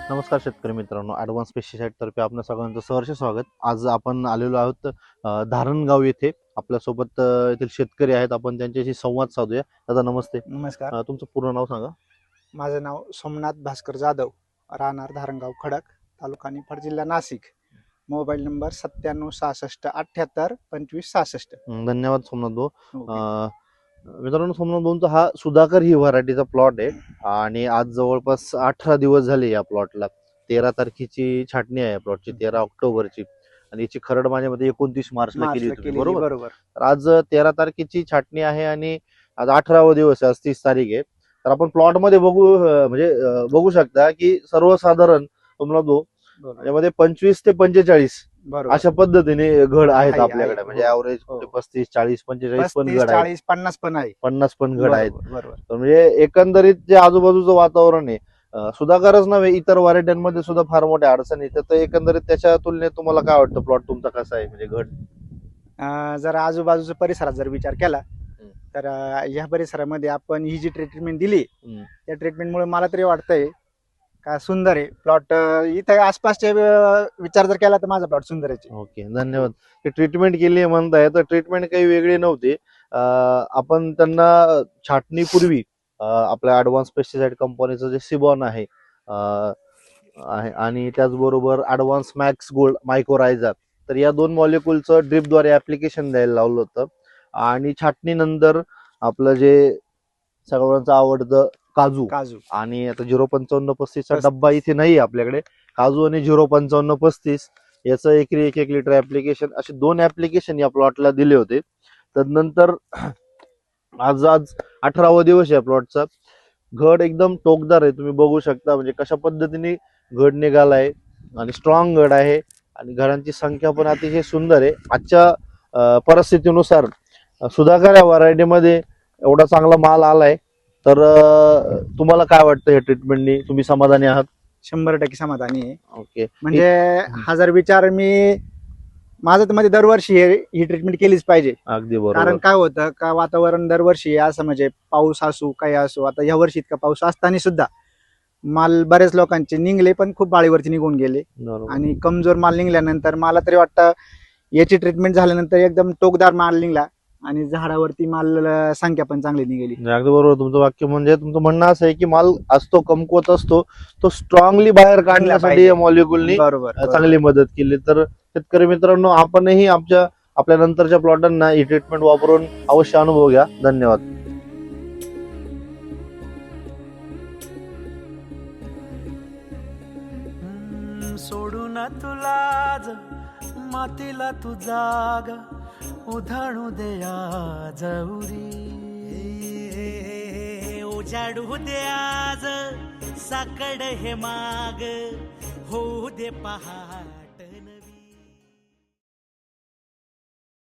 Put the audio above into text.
नमस्कार शेतकरी मित्रांनो, ॲडव्हान्स पेस्टिसाइड तर्फे आपल्या सगळ्यांचं सहर्ष स्वागत. आज आपण आलेलो आहोत धारणगाव येथे. आपल्यासोबत येथील शेतकरी आहेत. आपण त्यांच्याशी संवाद साधूया. दादा नमस्ते. नमस्कार. तुमचं पूर्ण नाव सांगा. माझं नाव सोमनाथ भास्कर जाधव, राहणार धारणगाव खडक, तालुका निफाड, जिल्हा नाशिक. Mobile number 97 68 78 25 66. धन्यवाद सोमनाथ भाऊ. मित्रांनो, सोमनाथ भाऊंचा हा सुधाकर ही व्हरायटीचा प्लॉट आहे आणि आज जवळपास 18 दिवस झाले या प्लॉटला. 13 तारखेची छाटणी आहे प्लॉटची, 13 ऑक्टोबरची, आणि याची खरड माझ्यामध्ये 29 मार्चला केली होती, बरोबर? तर आज 13 तारखेची छाटणी आहे आणि आज 18वा दिवस आहे, आज 30 तारीख आहे. तर आपण प्लॉट मध्ये बघू शकता की सर्वसाधारण सोमनाथ भाऊ यामध्ये 25 ते 45 अशा पद्धतीने घड आहेत आपल्याकडे. म्हणजे ऍव्हरेज 35 40 45 पण घड आहेत, 50 पण आहे, 50 पण घड आहेत. बरोबर. म्हणजे एकंदरीत जे आजूबाजूचं वातावरण आहे, सुधाकरच नव्हे इतर व्हरायट्यांमध्ये सुद्धा फार मोठ्या अडचणी येतात. तर एकंदरीत त्याच्या तुलनेत तुम्हाला काय वाटतं, प्लॉट तुमचा कसा आहे? म्हणजे घड जर आजूबाजूच्या परिसरात जर विचार केला तर या परिसरामध्ये आपण ही जी ट्रीटमेंट दिली त्या ट्रीटमेंटमुळे मला तरी वाटतंय का सुंदर आहे प्लॉट. इथे आसपासचे विचार जर केला तर माझा प्लॉट सुंदर आहे. ओके, धन्यवाद. ट्रीटमेंट केली म्हणताय, तर ट्रीटमेंट काही वेगळी नव्हती. आपण त्यांना छाटणीपूर्वी आपल्या ऍडव्हान्स पेस्टिसाइड कंपनीचं जे सिबॉन आहे आणि त्याचबरोबर ऍडव्हान्स मॅक्स गोल्ड मायक्रोरायझा, तर या 2 मॉलिक्यूलचं ड्रिपद्वारे ऍप्लिकेशन द्यायला लावलं होतं. आणि छाटणीनंतर आपलं जे सगळ्यांचं आवडतं काजू आणि आता 05535 चा डब्बा इथे नाही आपल्याकडे. काजू आणि 05535 याचं एकरी 1 लिटर ऍप्लिकेशन, असे 2 ऍप्लिकेशन या प्लॉटला दिले होते. त्यानंतर आज 18वा दिवस या प्लॉटचा. घड एकदम टोकदार आहे, तुम्ही बघू शकता. म्हणजे कशा पद्धतीने घड निघालाय आणि स्ट्रॉंग घड आहे आणि घडांची संख्या पण अतिशय सुंदर आहे. आजच्या परिस्थितीनुसार सुधाकर या व्हरायटीमध्ये एवढा चांगला माल आलाय. तर तुम्हाला काय वाटतं या ट्रीटमेंटनी? तुम्ही समाधानी आहात? 100% समाधानी आहे. ओके, म्हणजे हा जर विचार माझं तर मध्ये दरवर्षी ही ट्रीटमेंट केलीच पाहिजे. अगदी बरोबर. कारण काय होतं का वातावरण दरवर्षी असं म्हणजे पाऊस असो काही असो, आता या वर्षी इतका पाऊस असताना सुद्धा माल बरेच लोकांचे निघले पण खूप बाळीवरती निघून गेले. आणि कमजोर माल निघल्यानंतर मला तरी वाटतं याची ट्रीटमेंट झाल्यानंतर एकदम टोकदार माल निघला आणि झाडावरती माल संख्या पण चांगली निघाली. अगदी बरोबर तुमचं वाक्य. म्हणजे तुमचं म्हणणं असं आहे की माल असतो कमकुवत असतो, तो स्ट्रॉंगली बाहेर काढण्यासाठी या मॉलिक्यूलनी चांगली मदत केली. तर शेतकरी मित्रांनो, आपणही आपल्या नंतरच्या प्लॉटांना ही ट्रीटमेंट वापरून अवश्य अनुभव घ्या. धन्यवाद. सोडून तुला मातीला तू जाग उधाणू दे आज उजाडू दे आज साकड हे माग होऊ दे पहाड.